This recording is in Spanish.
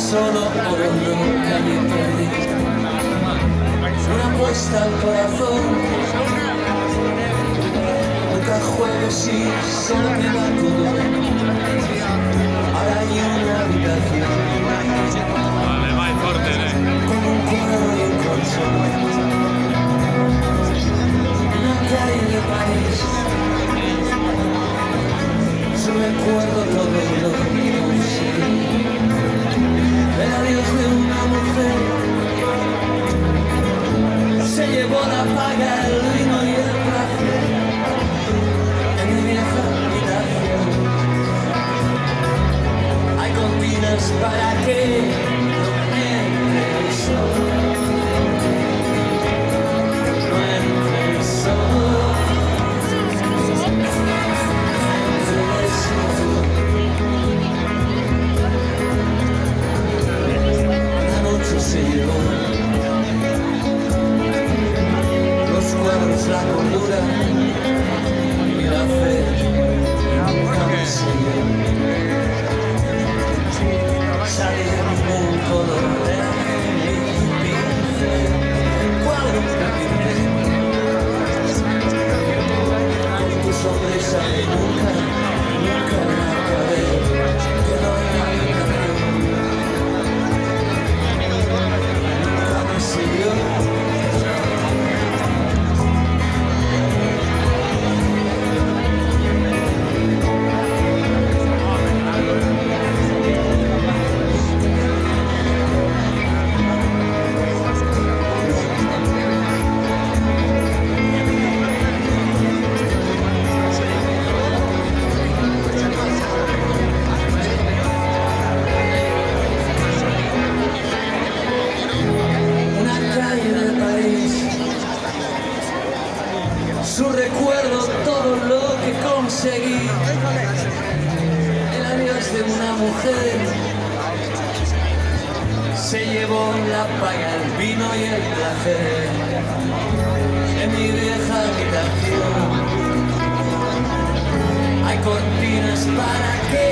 solo por lo que allí perdí. Una apuesta al corazón, nunca juego si solo me va todo. Ahora hay una habitación con un cuadro y un colchón. Una calle de París, su recuerdo todo lo que conseguí. El adiós de una mujer se llevó la paga, el vino y el placer en mi vieja habitación. Hay cortinas para que no entre el sol, no entre el sol, entre el sol. La noche se llevó los cuadros, la cordura y la fe. Nunca me siguió. Salí de un color de mi pincel, cuadro que pinté con tu sonrisa y nunca me acabé. Quedó en la habitación. Nunca me siguió. Su recuerdo, todo lo que conseguí. El adiós de una mujer se llevó la paga, el vino y el placer en mi vieja habitación. Hay cortinas para que